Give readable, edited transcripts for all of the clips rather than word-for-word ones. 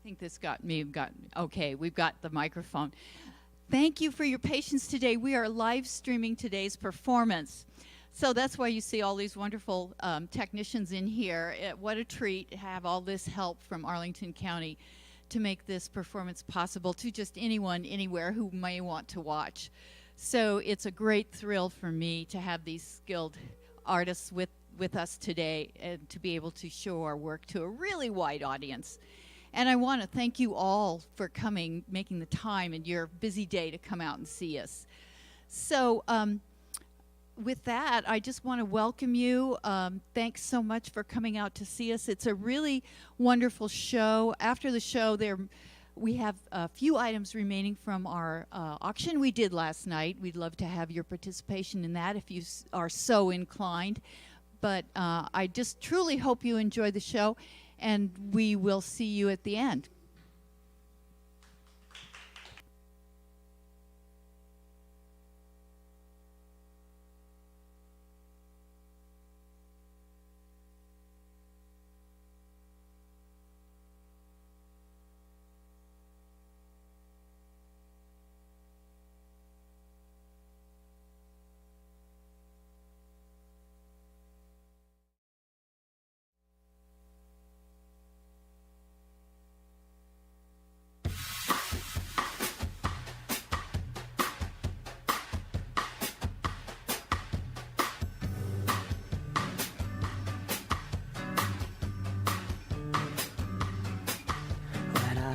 think this okay, we've got the microphone. Thank you for your patience today. We are live streaming today's performance. So that's why you see all these wonderful technicians in here. What a treat to have all this help from Arlington County to make this performance possible to just anyone, anywhere who may want to watch. So it's a great thrill for me to have these skilled artists with us today and to be able to show our work to a really wide audience. And I want to thank you all for coming, making the time in your busy day to come out and see us. So with that, I just want to welcome you. Thanks so much for coming out to see us. It's a really wonderful show. After the show, we have a few items remaining from our auction we did last night. We'd love to have your participation in that if you are so inclined. But I just truly hope you enjoy the show, and we will see you at the end.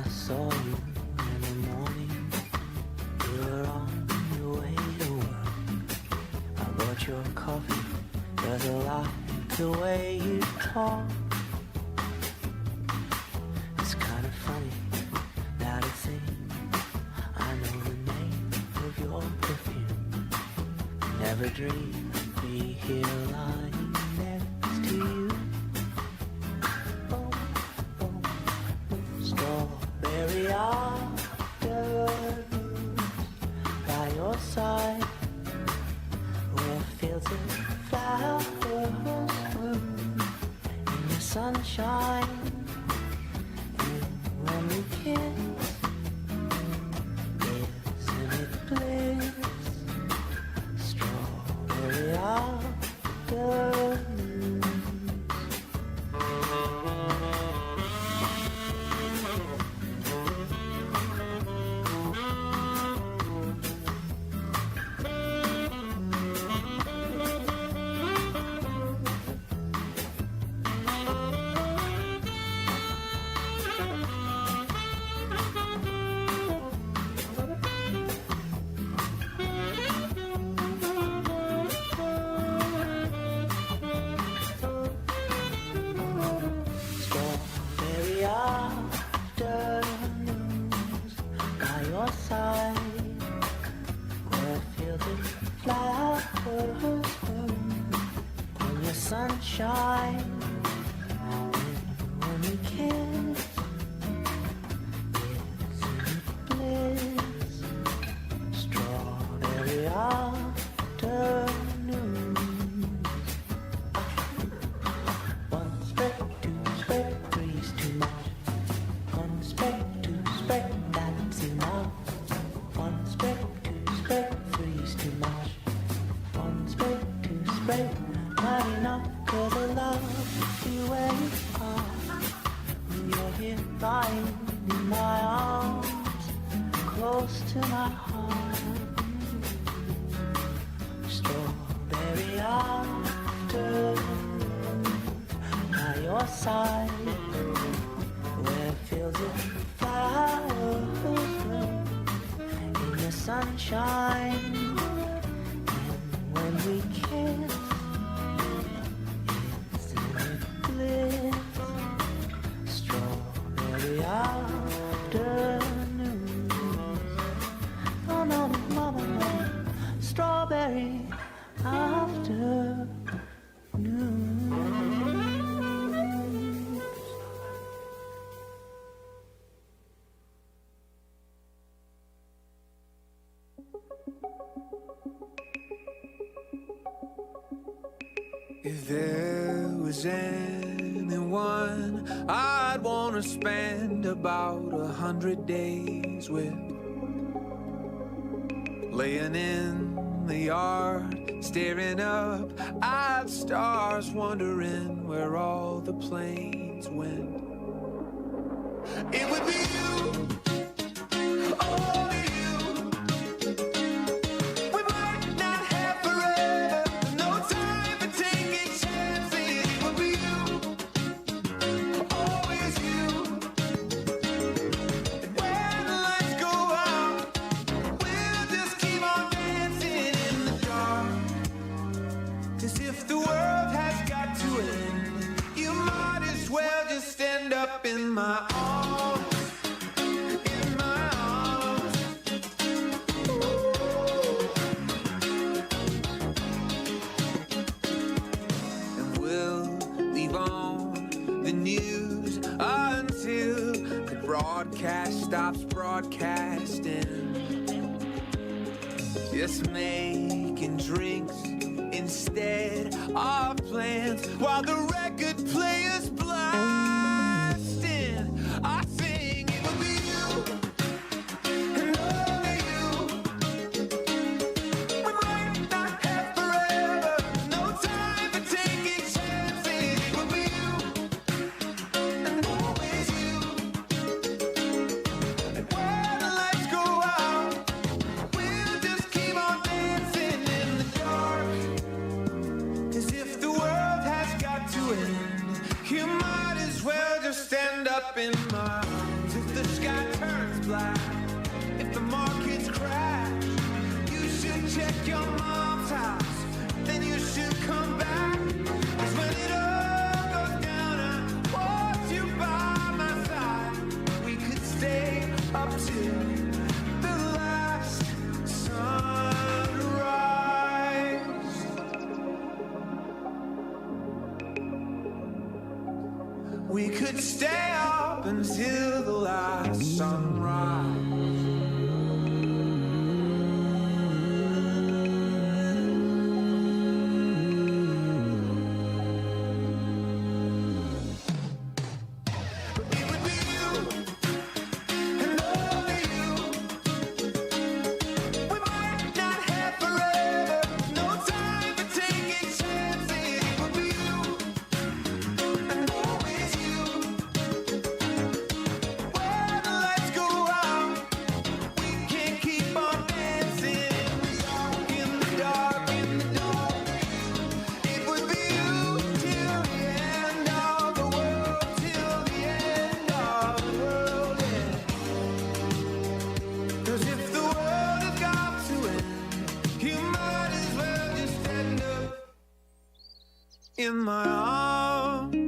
Saw you in the morning, you were on your way to work. I bought your coffee, cause I like the way you talk. It's kind of funny, now to think I know the name of your perfume. Never dreamed I'd be here lying next to you. Strawberry afternoons by your side, where fields of flowers bloom in the sunshine. And when we kiss, isn't it bliss? Strawberry afternoons. Sunshine, and when we kiss, isn't it bliss? Strawberry afternoons. One speck, two speck, three's too much. One speck, two speck, that's enough. One speck, two speck, three's too much. One speck, two speck, not enough. Cause I love you where you are, when you're here lying in my arms, close to my heart. Strawberry afternoon by your side, where fields of flowers bloom in the sunshine. And when we kiss, strawberry afternoons. Oh no, no, no, no. Strawberry afternoons. If there was anything only one I'd wanna spend about 100 days with. Laying in the yard, staring up at stars, wondering where all the planes went. It would be you, only you. We might not have forever, no time for taking chances. It would be you, always you. And when the lights go out, we'll just keep on dancing in the dark. 'Cause if the world has got to end, you might as well just end up in my arms. In my arms. And we'll leave on the news until the broadcast stops broadcasting. Just making drinks instead of plans while the record player's blasting. I sing, it would be you and only you. We might not have forever, no time for taking chances. It would be you and always you. And when the lights go out, we'll just keep on dancing in the dark. 'Cause if the world has got to end, you might as well just stand up in my arms. If the sky turns black, if the markets crash, you should check your mom's house, then you should come back. 'Cause when it all goes down, I want you by my side. We could stay up till the last sunrise. We could stay up until the last sunrise. It would be you and only you. We might not have forever, no time for taking chances. It would be you and always you. When the lights go out, we can keep on dancing in the dark, in the dark. It would be you till the end of the world, till the end of the world, yeah. 'Cause if the world has got to end, you might as well just end up in my arms.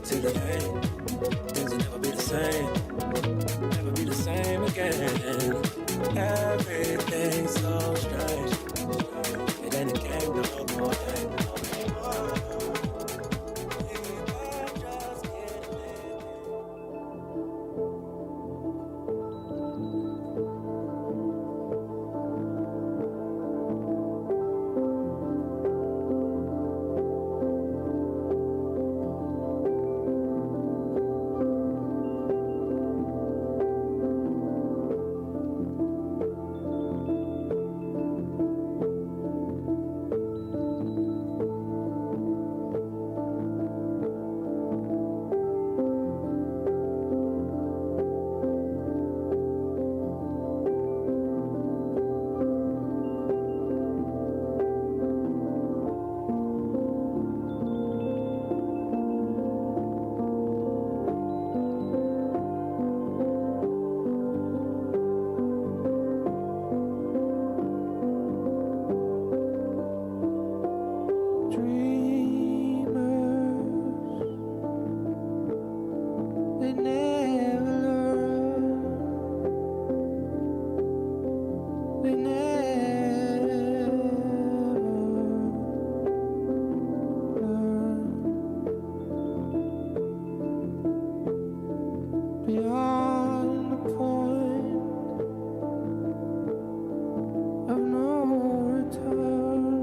Till the end, things will never be the same. Never be the same again. Everything's so strange. It ain't a game no more. Beyond the point of no return,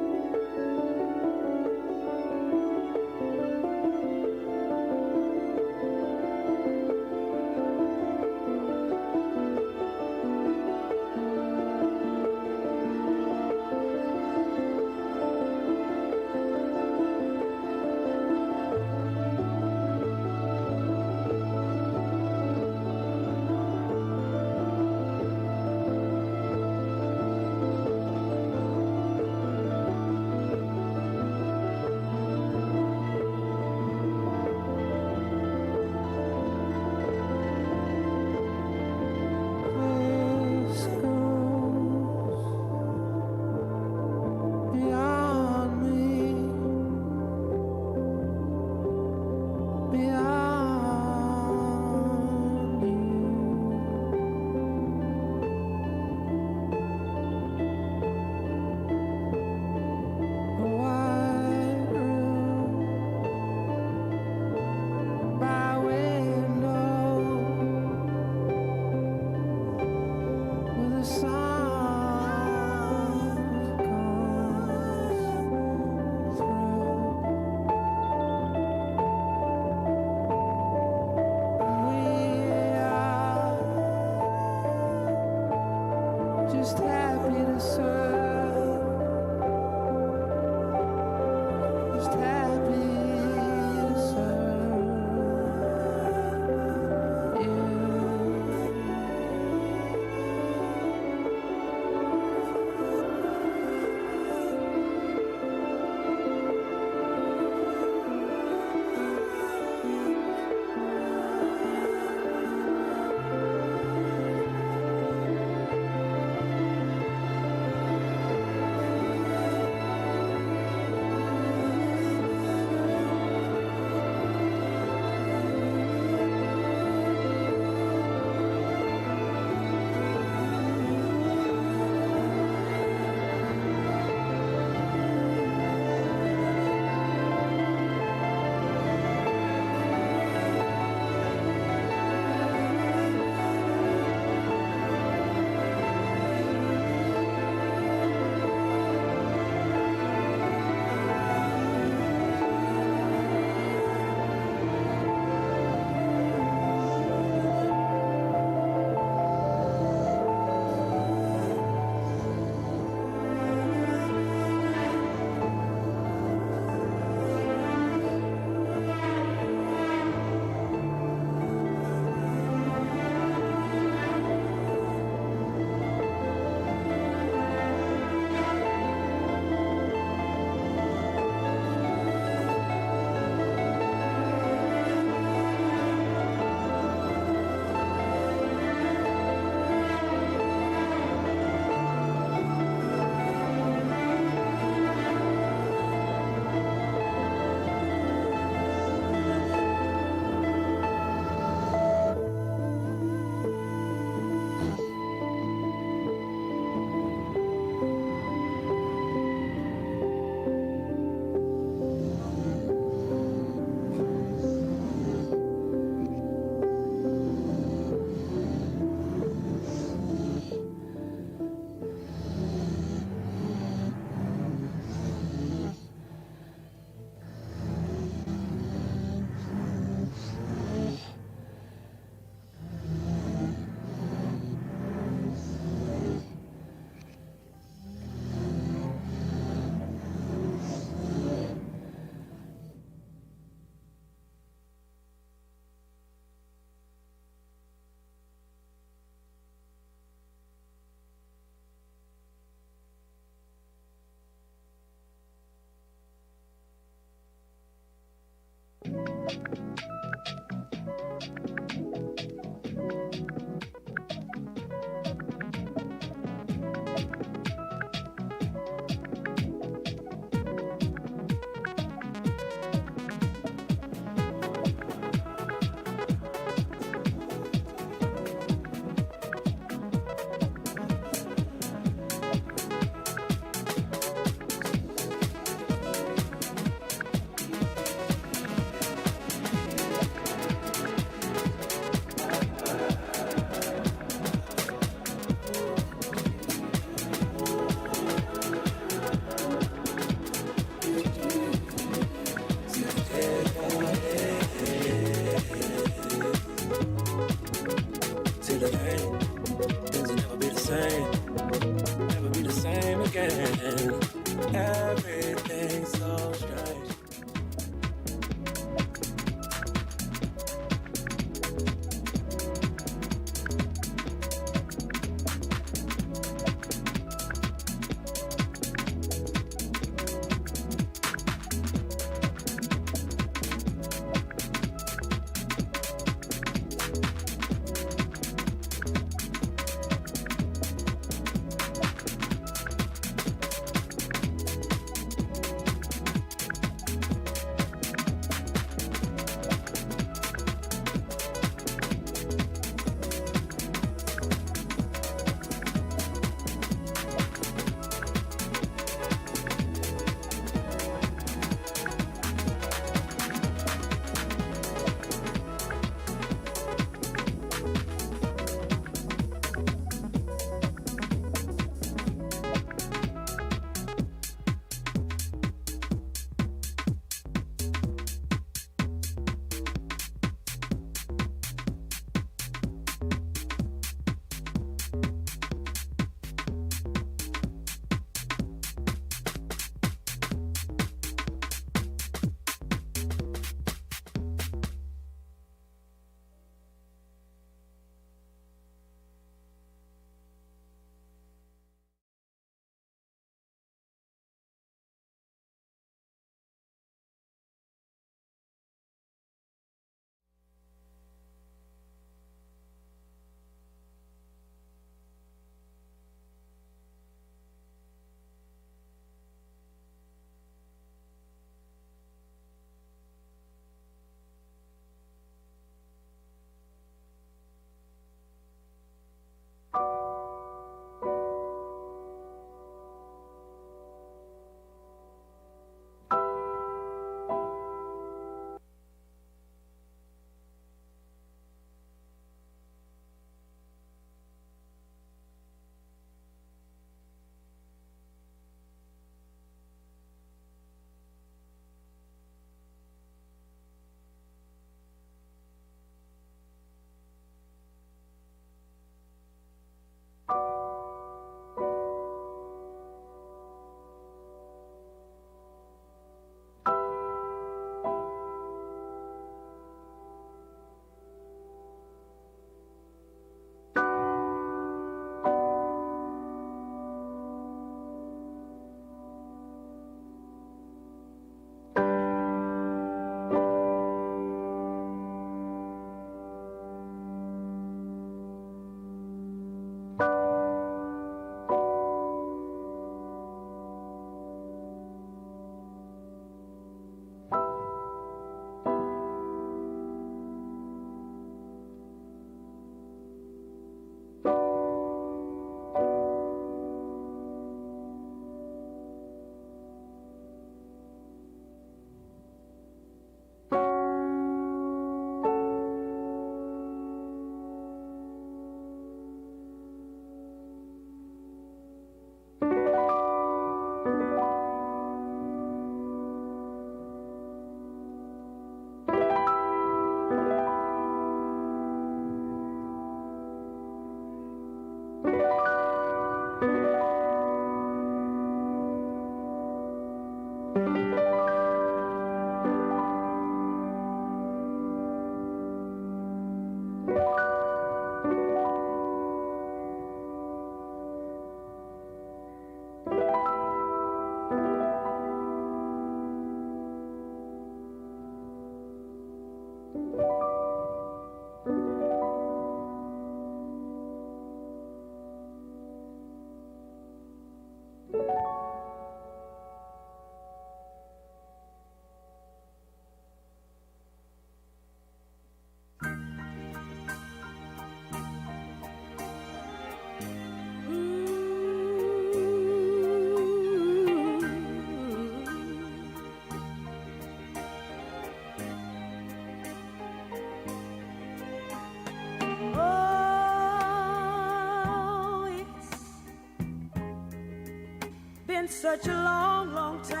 such a long, long time.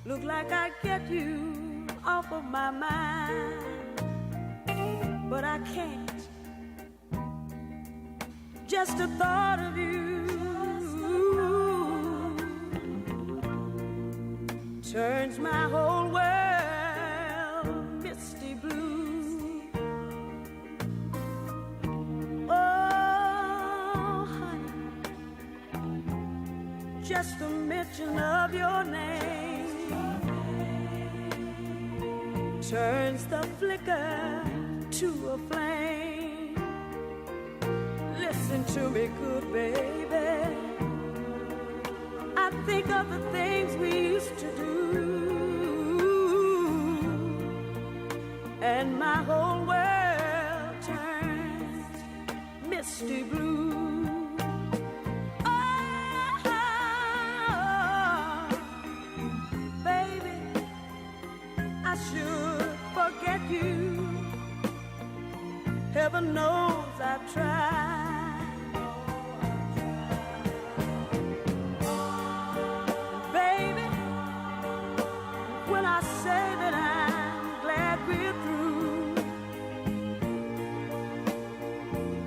Look like I'd get you off of my mind, but I can't. Just the thought of you turns my whole world misty blue. Oh, honey, just a mention of your name turns the flicker to a flame. Listen to me, good baby. I think of the things we used to do, and my whole world turns misty blue. Oh, baby, I should forget you. Heaven knows I've tried. Baby, when I say that I'm glad we're through,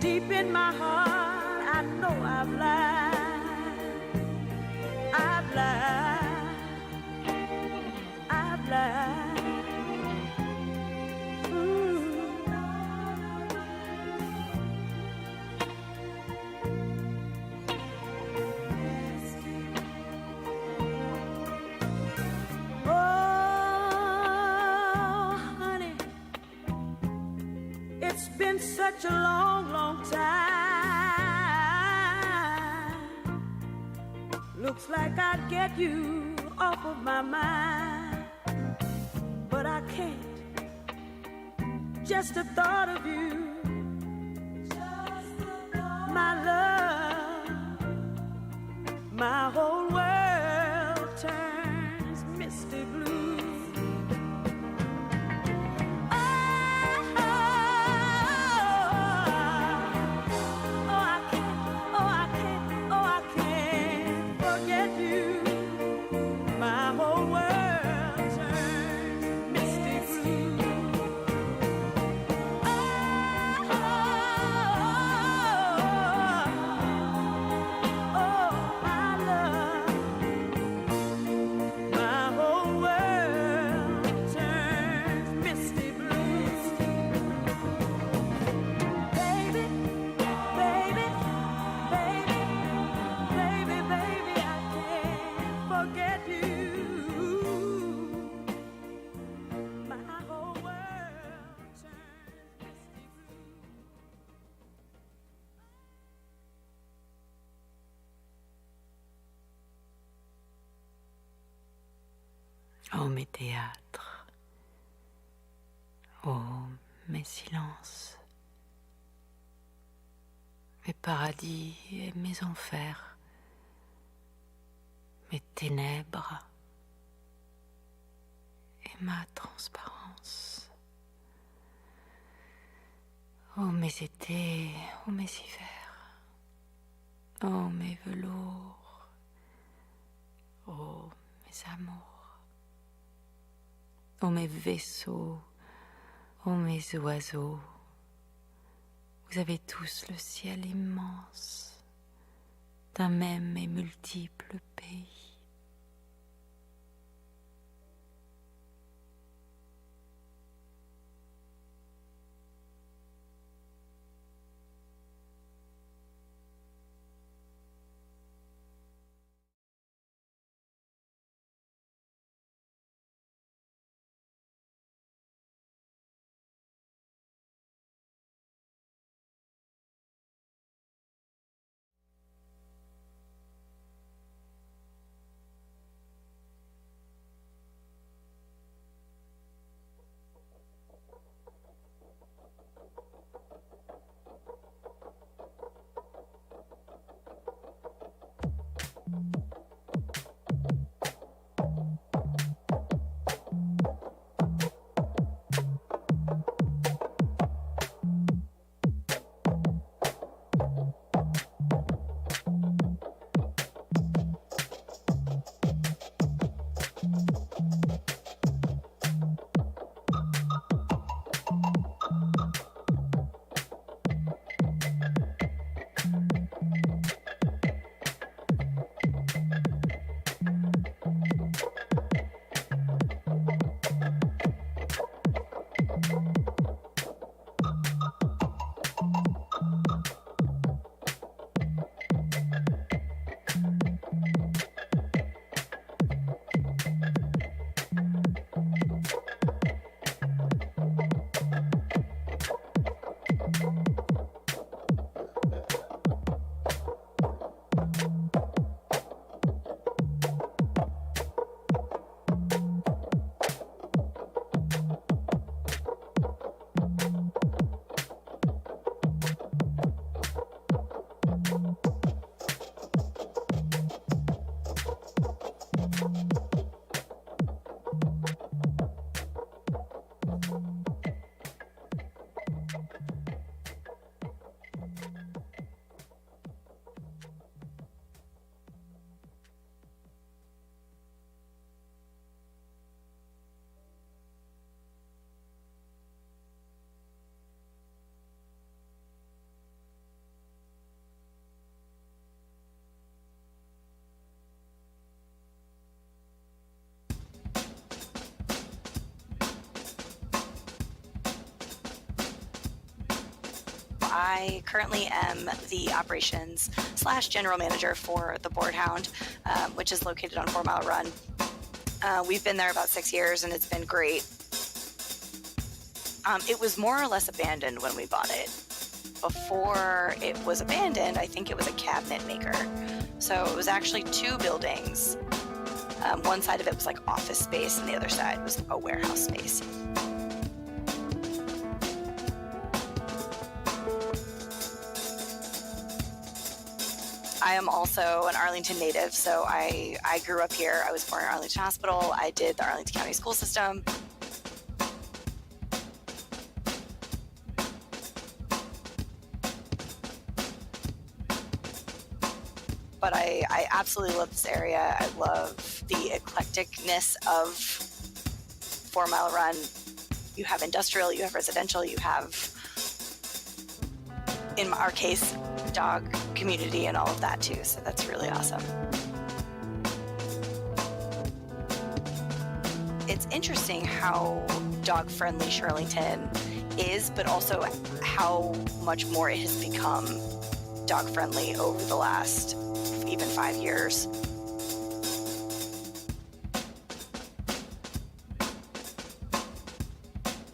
deep in my heart I know I've lied. I've lied. I've lied. Been such a long, long time. Looks like I'd get you off of my mind, but I can't. Just the thought of you, my love, my whole world turns misty blue. Oh mes théâtres, oh mes silences, mes paradis et mes enfers, mes ténèbres et ma transparence. Oh mes étés, oh mes hivers, oh mes velours, oh mes amours. Oh mes vaisseaux, oh mes oiseaux, vous avez tous le ciel immense d'un même et multiple pays. I currently am the operations / general manager for the Boardhound, which is located on 4 Mile Run. We've been there about 6 years, and it's been great. It was more or less abandoned when we bought it. Before it was abandoned, I think it was a cabinet maker. So it was actually 2 buildings. One side of it was like office space, and the other side was a warehouse space. I am also an Arlington native, so I grew up here. I was born in Arlington Hospital. I did the Arlington County school system. But I absolutely love this area. I love the eclecticness of 4 Mile Run. You have industrial, you have residential, you have, in our case, dog community and all of that too. So that's really awesome. It's interesting how dog-friendly Shirlington is, but also how much more it has become dog-friendly over the last even 5 years.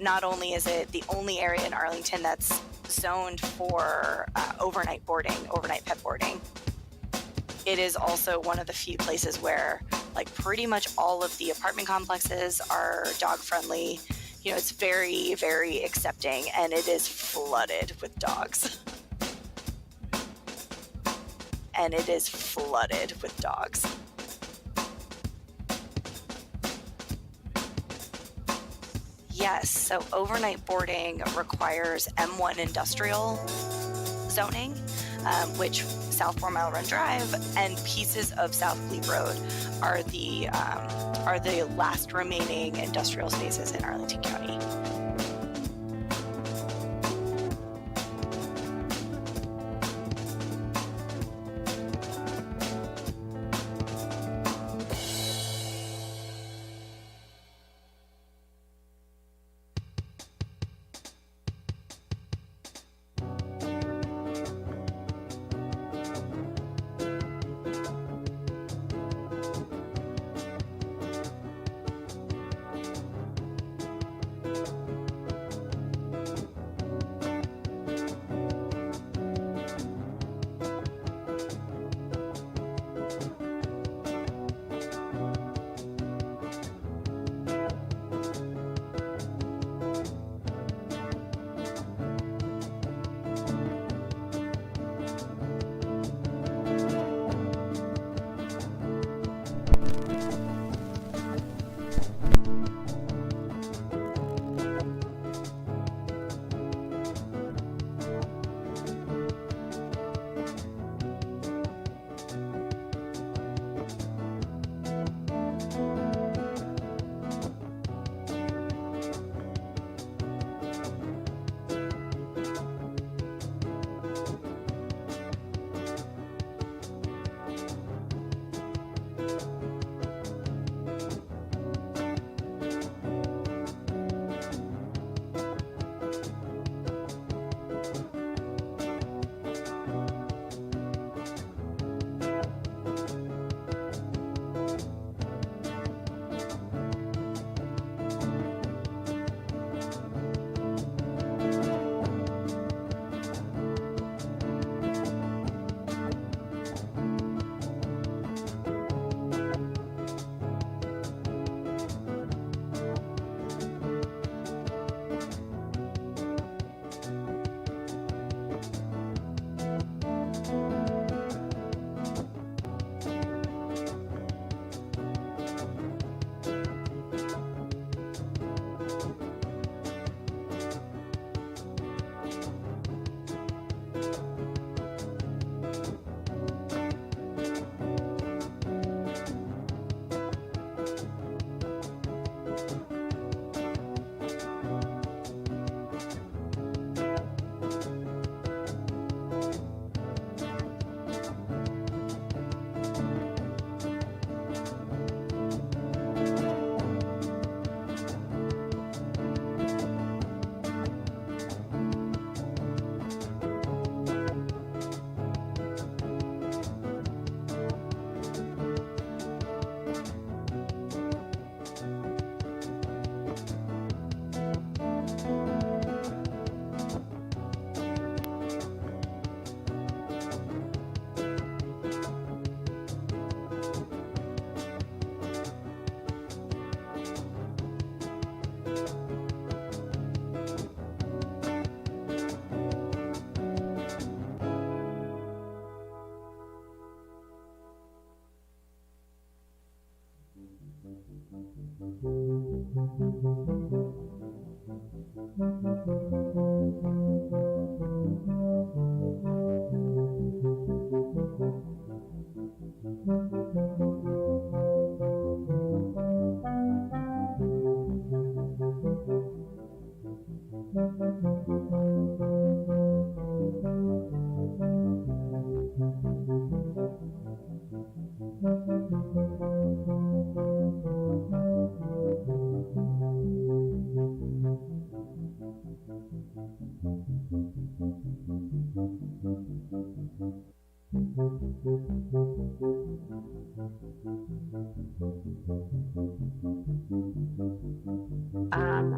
Not only is it the only area in Arlington that's zoned for overnight pet boarding, it is also one of the few places where like pretty much all of the apartment complexes are dog friendly. You know, it's very, very accepting, and it is flooded with dogs. And it is flooded with dogs. Yes, so overnight boarding requires M1 industrial zoning, which South 4 Mile Run Drive and pieces of South Glebe Road are the last remaining industrial spaces in Arlington County.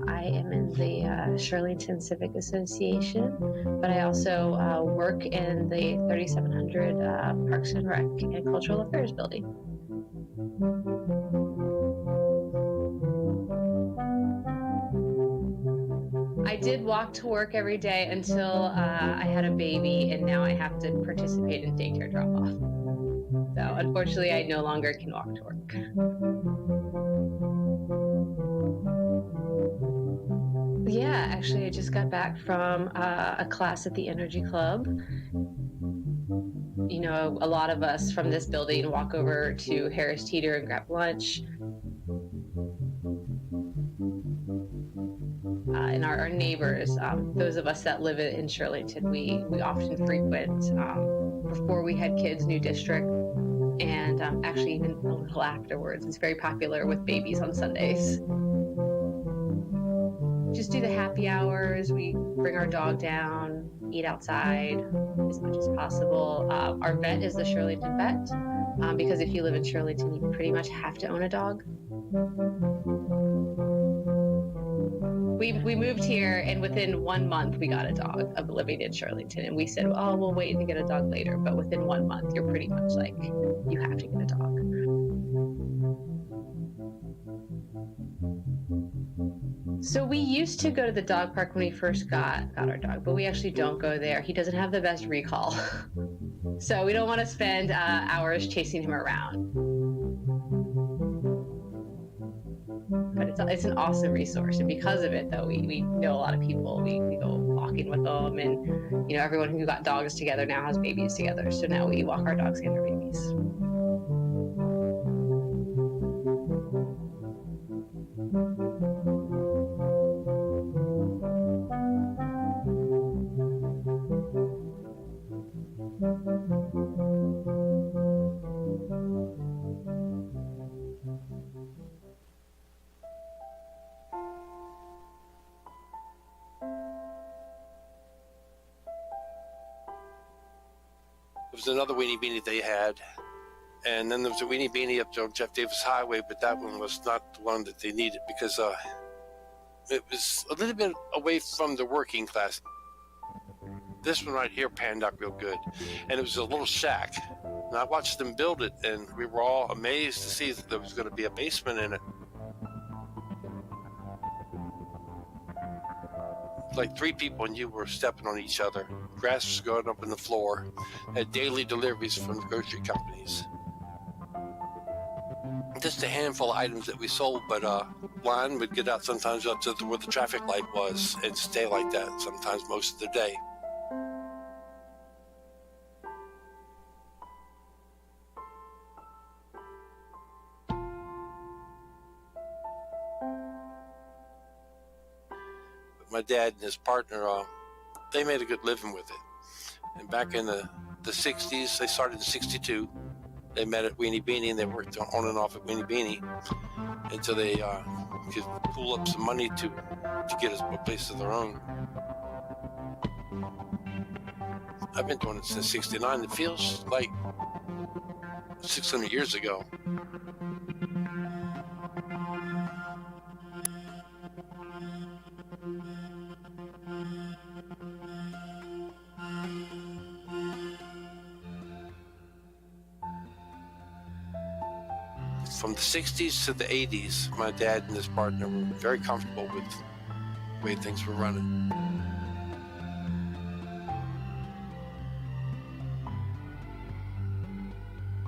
I am in the Shirlington Civic Association, but I also work in the 3700 Parks and Rec and Cultural Affairs building. I did walk to work every day until I had a baby, and now I have to participate in daycare drop-off. So unfortunately, I no longer can walk to work. Yeah, actually, I just got back from a class at the Energy Club. You know, a lot of us from this building walk over to Harris Teeter and grab lunch. And our neighbors, those of us that live in Shirlington, we often frequent, before we had kids, New District, and actually even a little afterwards. It's very popular with babies on Sundays. Just do the happy hours. We bring our dog down, eat outside as much as possible. Our vet is the Shirlington vet, because if you live in Shirlington, you pretty much have to own a dog. We moved here, and within 1 month, we got a dog of living in Shirlington. And we said, oh, we'll wait to get a dog later. But within 1 month, you're pretty much like, you have to get a dog. So we used to go to the dog park when we first got our dog, but we actually don't go there. He doesn't have the best recall. So we don't want to spend hours chasing him around. But it's an awesome resource, and because of it, though, we know a lot of people. We go walking with them, and you know, everyone who got dogs together now has babies together. So now we walk our dogs and their babies. There was another weenie beanie they had, and then there was a weenie beanie up on Jeff Davis Highway, but that one was not the one that they needed because it was a little bit away from the working class. This one right here panned out real good, and it was a little shack. And I watched them build it, and we were all amazed to see that there was going to be a basement in it. Like 3 people and you were stepping on each other. Grass was going up in the floor. Had daily deliveries from the grocery companies. Just a handful of items that we sold, but line would get out sometimes up to where the traffic light was and stay like that sometimes most of the day. My dad and his partner, they made a good living with it. And back in the 60s, they started in 62. They met at Weenie Beanie, and they worked on and off at Weenie Beanie until they could pool up some money to get a place of their own. I've been doing it since 69. It feels like 600 years ago. From the 60s to the 80s, my dad and his partner were very comfortable with the way things were running.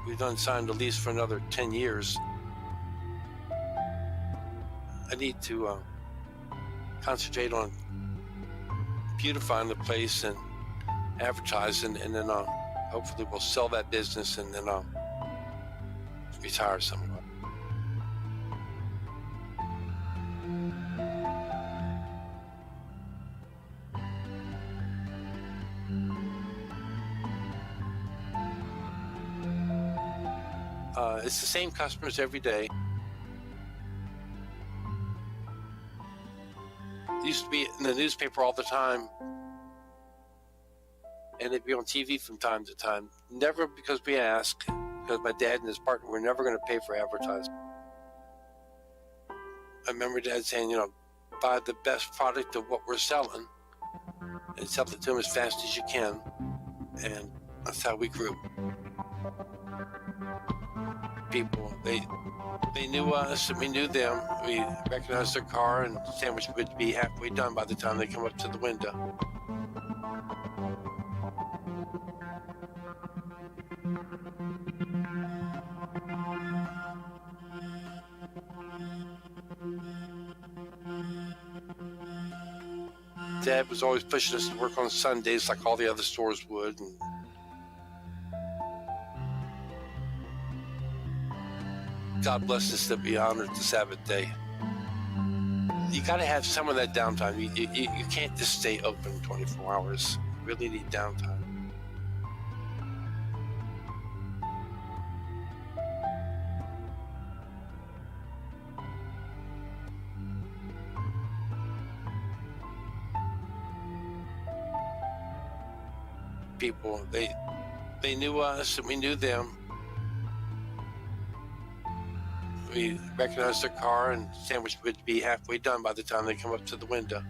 We done signed a lease for another 10 years. I need to concentrate on beautifying the place and advertising, and then hopefully we'll sell that business and then retire somewhat. It's the same customers every day. It used to be in the newspaper all the time, and it'd be on TV from time to time. Never because we asked, because my dad and his partner were never going to pay for advertising. I remember Dad saying, buy the best product of what we're selling and sell it to them as fast as you can, and that's how we grew. People, they knew us and we knew them. We recognized their car, and the sandwich would be halfway done by the time they come up to the window. Dad was always pushing us to work on Sundays like all the other stores would. And God bless us that we honored the Sabbath day. You got to have some of that downtime. You can't just stay open 24 hours. You really need downtime. People, they knew us and we knew them. We recognized their car, and the sandwich would be halfway done by the time they come up to the window.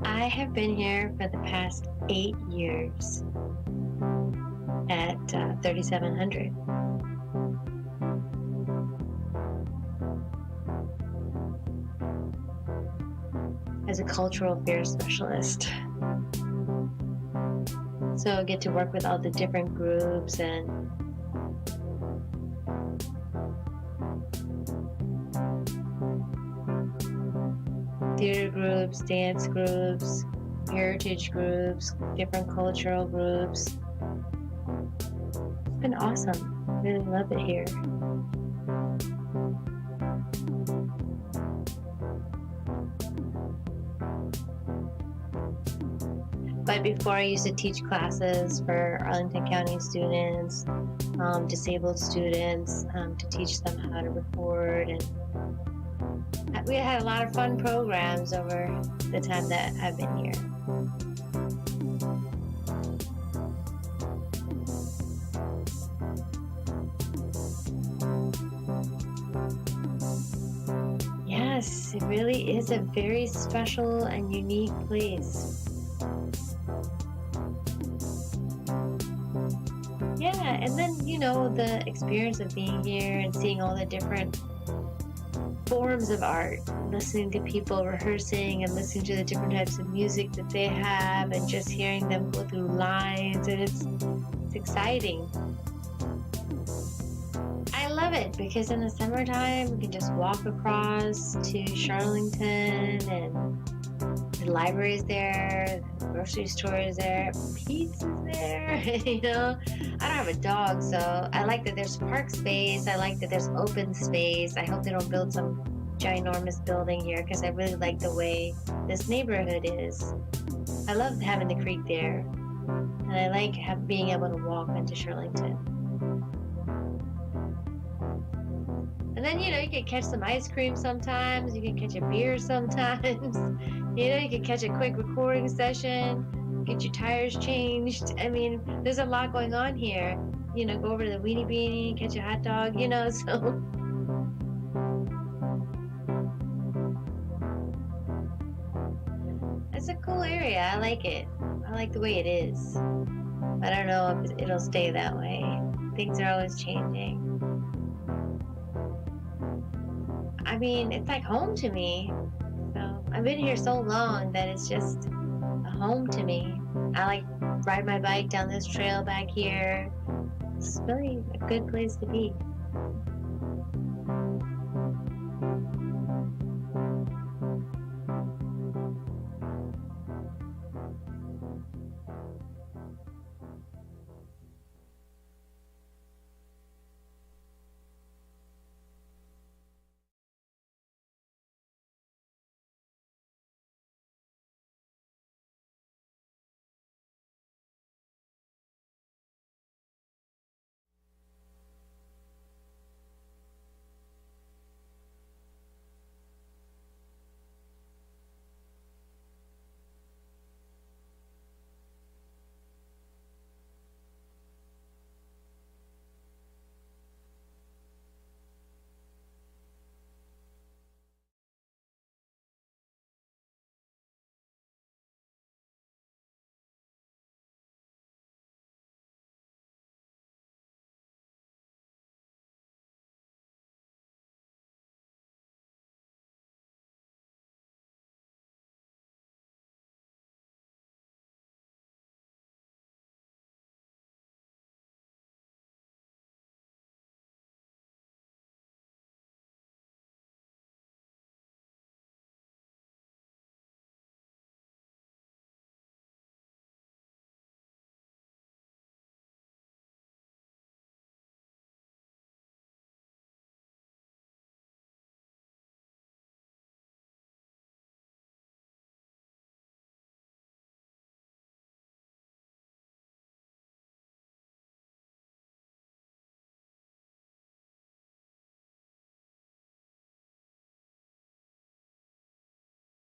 I have been here for the past 8 years at 3700. As a cultural affairs specialist. So I get to work with all the different groups and theater groups, dance groups, heritage groups, different cultural groups. It's been awesome. I really love it here. But before, I used to teach classes for Arlington County students, disabled students, to teach them how to record. And we had a lot of fun programs over the time that I've been here. Yes, it really is a very special and unique place. Yeah, and then, the experience of being here and seeing all the different forms of art, listening to people rehearsing and listening to the different types of music that they have and just hearing them go through lines, and it's exciting. I love it because in the summertime we can just walk across to Arlington, and the library's there, the grocery store is there, pizza's there. I don't have a dog, so I like that there's park space. I like that there's open space. I hope they don't build some ginormous building here because I really like the way this neighborhood is. I love having the creek there, and I like being able to walk into Arlington. And then, you can catch some ice cream sometimes. You can catch a beer sometimes. You can catch a quick recording session, get your tires changed. I mean, there's a lot going on here. Go over to the Weenie Beanie, catch a hot dog, so. It's a cool area. I like it. I like the way it is. I don't know if it'll stay that way. Things are always changing. I mean, it's like home to me. So I've been here so long that it's just a home to me. I like ride my bike down this trail back here. It's really a good place to be.